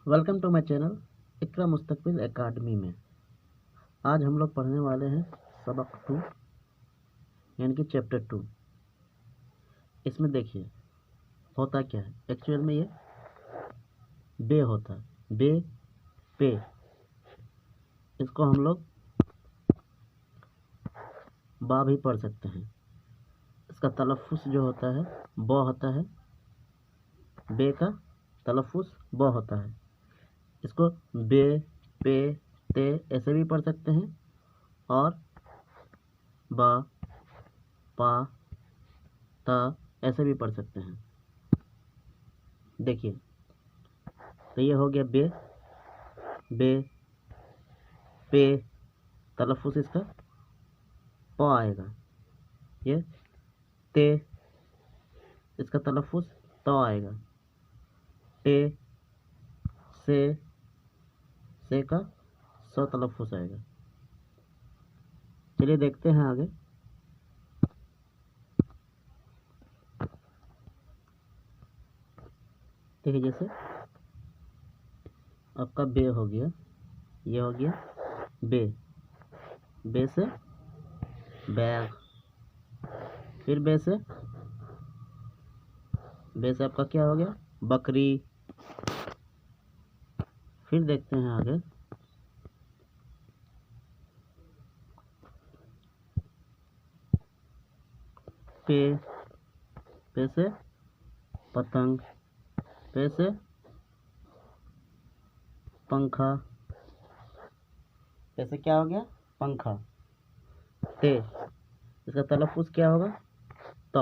Welcome to my channel Iqra Mustaqbil academy में। आज हम लोग पढ़ने वाले हैं सबक 2 यानी कि चैप्टर 2। इसमें देखिए होता क्या है। एक्चुअल में ये बे होता है, बे पे। इसको हम लोग बा भी पढ़ सकते हैं। इसका तलफ़ुज़ जो होता है ब होता है, बे का तलफ़ुज़ ब होता है। इसको बे पे ते ऐसे भी पढ़ सकते हैं और बा पा ता ऐसे भी पढ़ सकते हैं। देखिए तो ये हो गया बे पे, तलफ़ुज़ इसका प आएगा। ये ते, इसका तलफ़ुज़ त आएगा। टे से का स तलफ़ुज़ आएगा। चलिए देखते हैं आगे। देखिए जैसे आपका बे हो गया, ये हो गया बे से बैग, फिर बे से आपका क्या हो गया बकरी। फिर देखते हैं आगे। पे से पतंग, पे से पंखा, पे से क्या हो गया पंखा। ते, इसका तलफ़ुज़ क्या होगा त,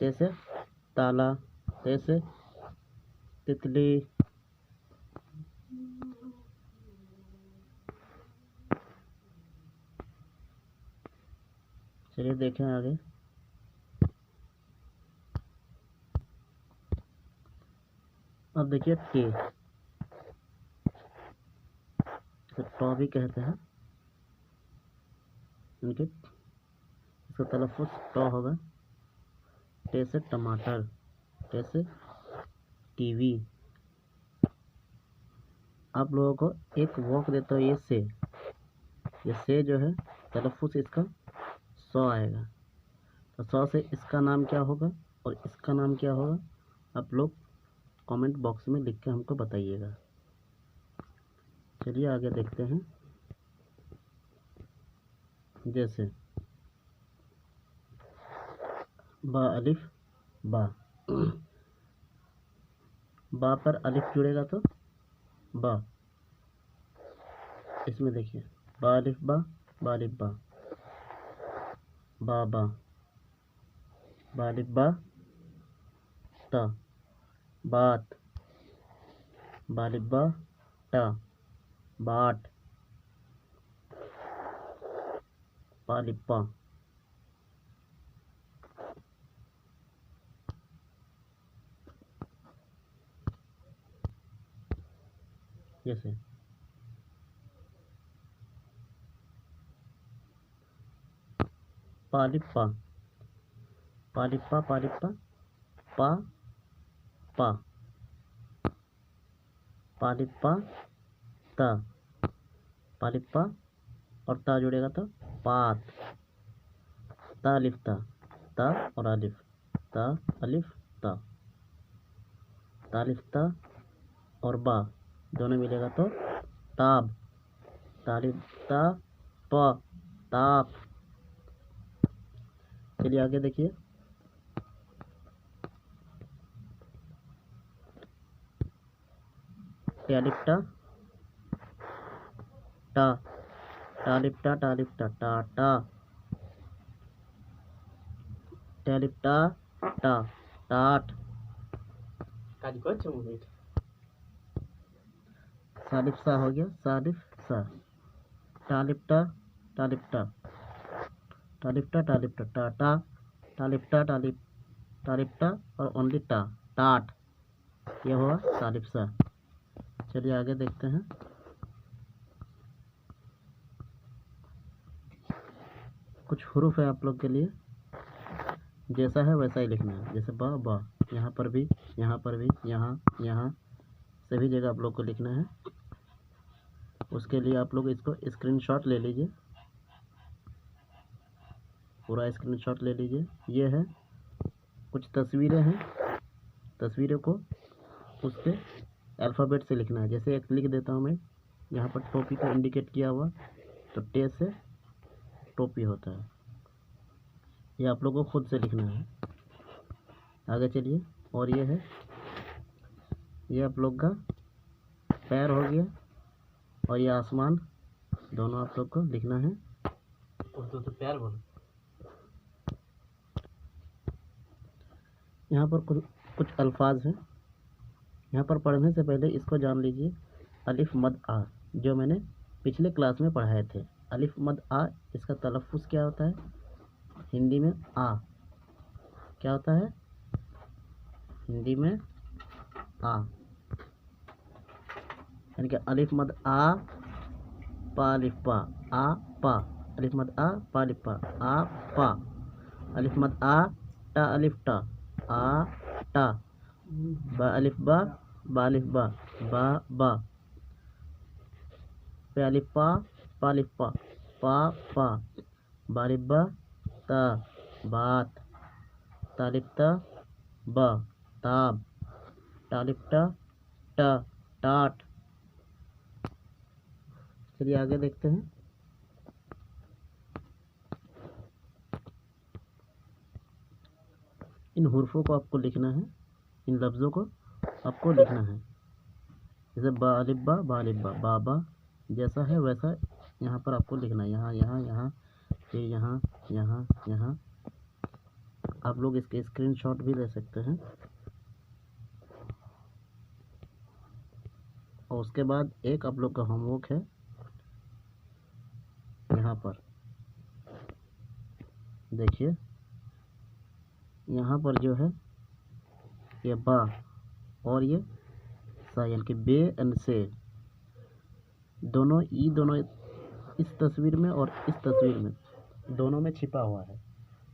ते से ताला, ते से तितली। चलिए देखें आगे। अब देखिए टे, इसे टॉ भी कहते हैं, इनके इसका तलफ़ुज़ टॉ होगा। टे से टमाटर, टे से टीवी। आप लोगों को एक वॉक देता हूँ। ये से जो है तलफ़ुज़ इसका सौ आएगा। तो सौ से इसका नाम क्या होगा और इसका नाम क्या होगा, आप लोग कमेंट बॉक्स में लिख के हमको बताइएगा। चलिए आगे देखते हैं। जैसे बा अलिफ बा, बा पर अलिफ जुड़ेगा तो बा। इसमें देखिए बा अलिफ बा, बा अलिफ बा, बाबा, बा अलिफ बा ता, बात, बा अलिफ बा टा, बाट, पा अलिफ पा। जैसे पालिपा, पालिपा पालिपा पा पा, पालिपा ता, पालिपा और ता जुड़ेगा तो पात, ता अलिफ ता और अलिफ, ता अलिफ ता, तालिफ ता और बा दोनों मिलेगा तो ताब, तालिफ ता प ताप। चलिए आगे देखिए। टालिफ्टा टा, टालिफ्टा टालिफ्टा टा टा, टालिफ्टा टा टाट। सालिफ सा हो गया, सालिफ सा। टालिफ्टा टालिफ्टा, टालिफ्टा टालिफ्टा टाटा, टालिफ्टा टालिफ्टा और ओनली टा टाट, यह हुआ सालिफ सा। चलिए आगे देखते हैं। कुछ हुरूफ है आप लोग के लिए, जैसा है वैसा ही लिखना है। जैसे बा बा, यहाँ पर भी, यहाँ पर भी, यहाँ यहाँ सभी जगह आप लोग को लिखना है। उसके लिए आप लोग इसको स्क्रीनशॉट ले लीजिए, पूरा स्क्रीनशॉट ले लीजिए। ये है कुछ तस्वीरें हैं, तस्वीरों को उसके अल्फ़ाबेट से लिखना है। जैसे एक लिख देता हूँ मैं, यहाँ पर टोपी को इंडिकेट किया हुआ, तो टे से टोपी होता है। ये आप लोगों को खुद से लिखना है। आगे चलिए। और ये है, ये आप लोग का पैर हो गया, और ये आसमान, दोनों आप लोग को लिखना है। उर्दू तो प्यार बोलो। यहाँ पर कुछ अल्फाज हैं। यहाँ पर पढ़ने से पहले इसको जान लीजिए। अलिफ मद आ, जो मैंने पिछले क्लास में पढ़ाए थे। अलिफ मद आ, इसका तलफ़ुज़ क्या होता है हिंदी में? आ। क्या होता है हिंदी में? आ। यानी कि अलिफ मद आ पा अलिफ पा, आ पा। अलिफ मद आ पा अलिफ पा, आ पा। अलिफ मद आ टा अलिफ टा, आ टा। बा अलिफ बा अलिफ बा, बा। पे अलिफ पा अलिफ पा, पा। बा अलिफ बा ता, बात। ता अलिफ ता बा, ताब। टा अलिफ टा टाट। चलिए आगे देखते हैं। इन हुर्फों को आपको लिखना है, इन लफ्ज़ों को आपको लिखना है। जैसे बा अलिफ बा अलिफ बा, बाबा जैसा है वैसा यहाँ पर आपको लिखना है। यहाँ यहाँ यहाँ, फिर यहाँ यहाँ यहाँ। आप लोग इसके स्क्रीनशॉट भी ले सकते हैं। और उसके बाद एक आप लोग का होमवर्क है, यहाँ पर देखिए। यहाँ पर जो है ये बा और ये सा, यानी कि बे एंड से, दोनों इस तस्वीर में और इस तस्वीर में, दोनों में छिपा हुआ है।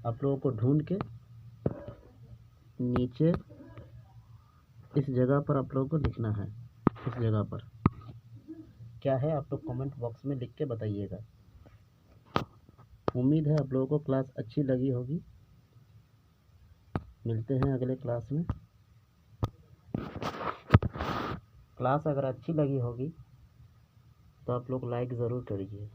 आप लोगों को ढूंढ के नीचे इस जगह पर आप लोगों को लिखना है। इस जगह पर क्या है आप लोग कमेंट बॉक्स में लिख के बताइएगा। उम्मीद है आप लोगों को क्लास अच्छी लगी होगी। मिलते हैं अगले क्लास में। क्लास अगर अच्छी लगी होगी तो आप लोग लाइक ज़रूर करिए।